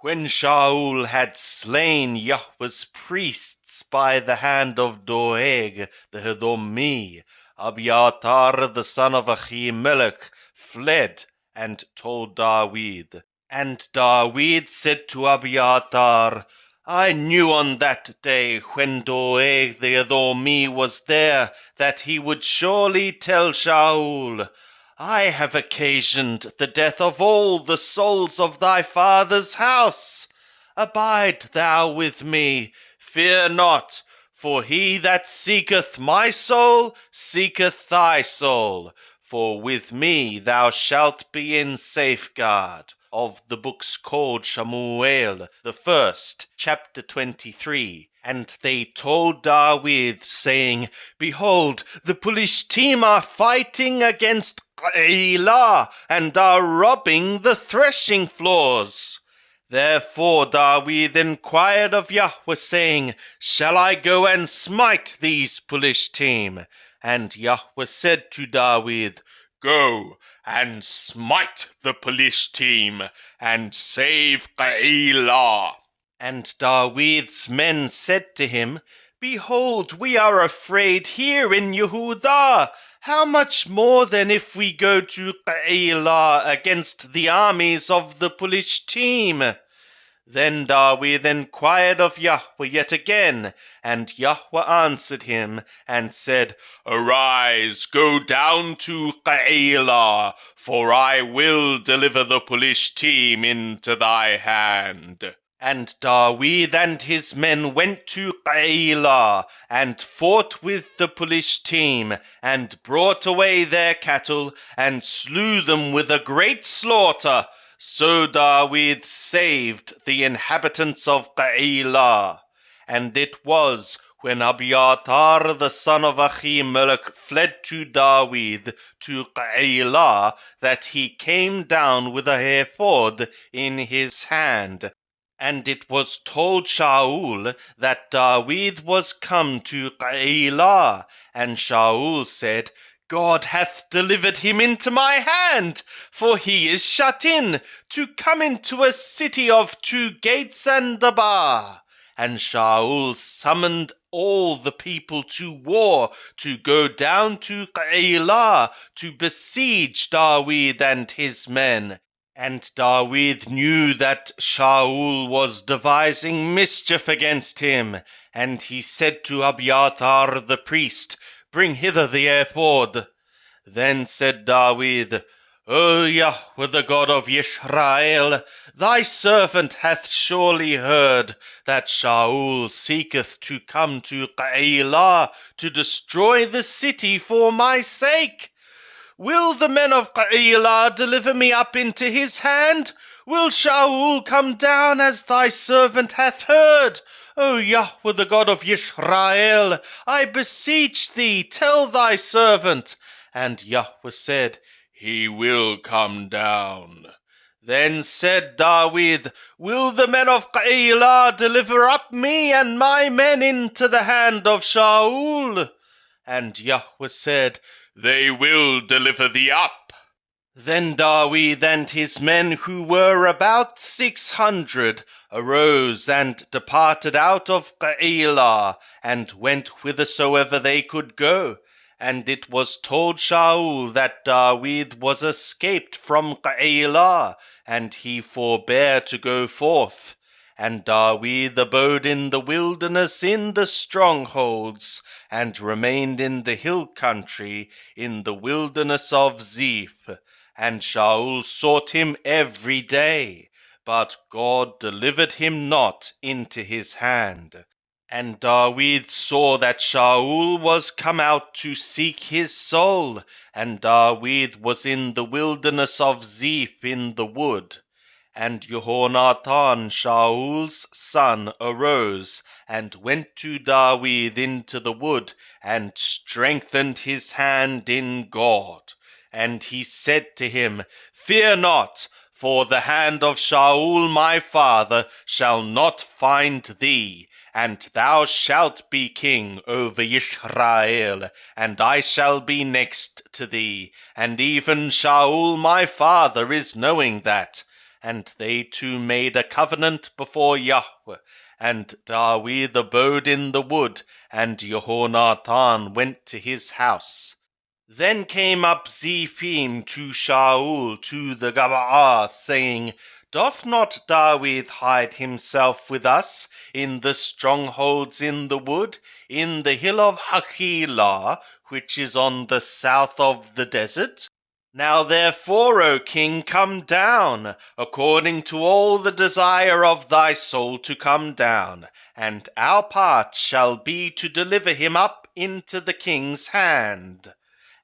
When Shaul had slain Yahweh's priests by the hand of Doeg the Edomi, Abiathar the son of Ahimelech fled and told David. And David said to Abiathar, I knew on that day when Doeg the Edomi was there that he would surely tell Shaul, I have occasioned the death of all the souls of thy father's house. Abide thou with me, fear not, for he that seeketh my soul seeketh thy soul. For with me thou shalt be in safeguard. Of the books called Shamuel, the first, chapter 23. And they told David, saying, Behold, the Philistines are fighting against Keilah, and are robbing the threshing floors. Therefore David inquired of Yahweh, saying, Shall I go and smite these Philistines? And Yahweh said to David, Go and smite the Philistines, and save Keilah. And David's men said to him, Behold, we are afraid here in Yehudah. How much more then if we go to Keilah against the armies of the Philistines? Then David inquired of Yahweh yet again, and Yahweh answered him, and said, Arise, go down to Keilah, for I will deliver the Philistines into thy hand. And David and his men went to Keilah, and fought with the Philistines, and brought away their cattle, and slew them with a great slaughter. So David saved the inhabitants of Keilah. And it was when Abiathar the son of Ahimelech fled to David to Keilah that he came down with a ephod in his hand. And it was told Shaul that David was come to Keilah. And Shaul said, God hath delivered him into my hand, for he is shut in, to come into a city of 2 gates and a bar. And Shaul summoned all the people to war, to go down to Keilah, to besiege David and his men. And David knew that Shaul was devising mischief against him, and he said to Abiathar the priest, Bring hither the ephod. Then said David, O Yahweh, the God of Israel, thy servant hath surely heard that Shaul seeketh to come to Keilah to destroy the city for my sake. Will the men of Keilah deliver me up into his hand? Will Shaul come down as thy servant hath heard? O Yahweh, the God of Israel, I beseech thee, tell thy servant. And Yahweh said, He will come down. Then said David, Will the men of Keilah deliver up me and my men into the hand of Shaul? And Yahweh said, They will deliver thee up. Then David and his men, who were about 600, arose and departed out of Keilah, and went whithersoever they could go. And it was told Shaul that David was escaped from Keilah, and he forbare to go forth. And David abode in the wilderness in the strongholds, and remained in the hill country in the wilderness of Ziph. And Shaul sought him every day, but God delivered him not into his hand. And David saw that Shaul was come out to seek his soul, and David was in the wilderness of Ziph in the wood. And Jehonathan, Shaul's son, arose, and went to David into the wood, and strengthened his hand in God. And he said to him, Fear not, for the hand of Shaul my father shall not find thee, and thou shalt be king over Israel, and I shall be next to thee, and even Shaul my father is knowing that. and they two made a covenant before Yahweh. And David abode in the wood, and Jehonathan went to his house. Then came up Zephim to Shaul to the Gabaa, saying, Doth not David hide himself with us in the strongholds in the wood, in the hill of Hachilah, which is on the south of the desert? Now therefore, O king, come down, according to all the desire of thy soul to come down, and our part shall be to deliver him up into the king's hand.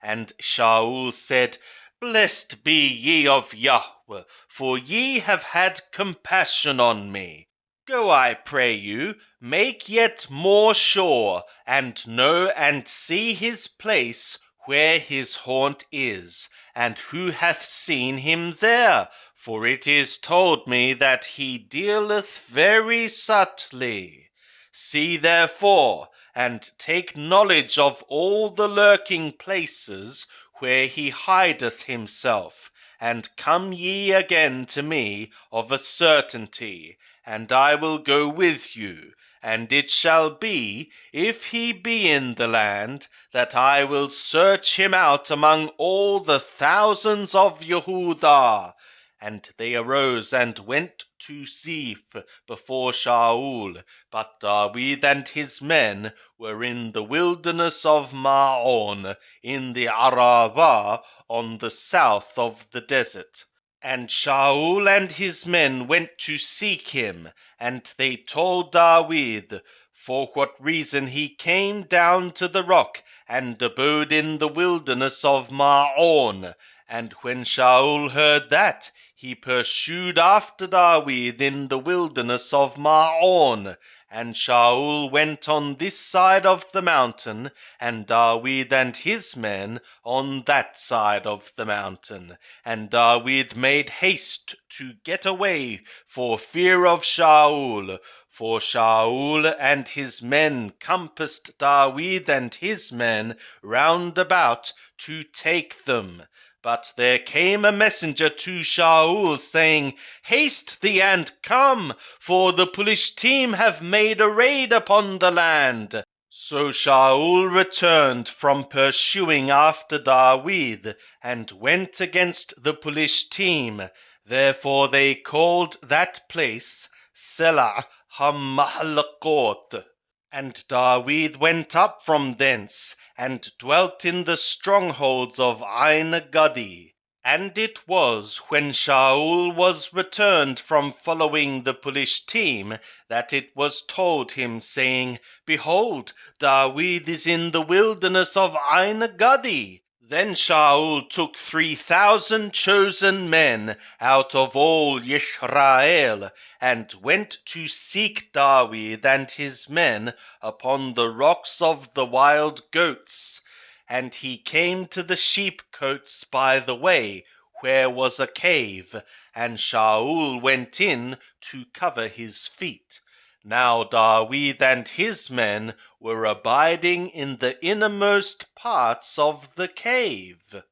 And Shaul said, Blessed be ye of Yahweh, for ye have had compassion on me. Go, I pray you, make yet more sure, and know and see his place where his haunt is, and who hath seen him there, for it is told me that he dealeth very subtly. See therefore, and take knowledge of all the lurking places where he hideth himself, and come ye again to me of a certainty, and I will go with you. And it shall be, if he be in the land, that I will search him out among all the thousands of Yehudah. And they arose and went to Ziph before Shaul, but David and his men were in the wilderness of Maon, in the Arabah, on the south of the desert. And Shaul and his men went to seek him, and they told David for what reason he came down to the rock and abode in the wilderness of Maon. And when Shaul heard that, he pursued after David in the wilderness of Maon. And Shaul went on this side of the mountain, and David and his men on that side of the mountain. And David made haste to get away for fear of Shaul. For Shaul and his men compassed David and his men round about to take them. But there came a messenger to Shaul, saying, Haste thee and come, for the Philistine have made a raid upon the land. So Shaul returned from pursuing after David, and went against the Philistine. Therefore they called that place Selah HaMahlekot. And David went up from thence, and dwelt in the strongholds of Ein Gadi. And it was when Shaul was returned from following the Philistine, that it was told him, saying, Behold, David is in the wilderness of Ein Gadi. Then Shaul took 3,000 chosen men out of all Israel, and went to seek David and his men upon the rocks of the wild goats. And he came to the sheepcotes by the way, where was a cave, and Shaul went in to cover his feet. Now David and his men were abiding in the innermost parts of the cave.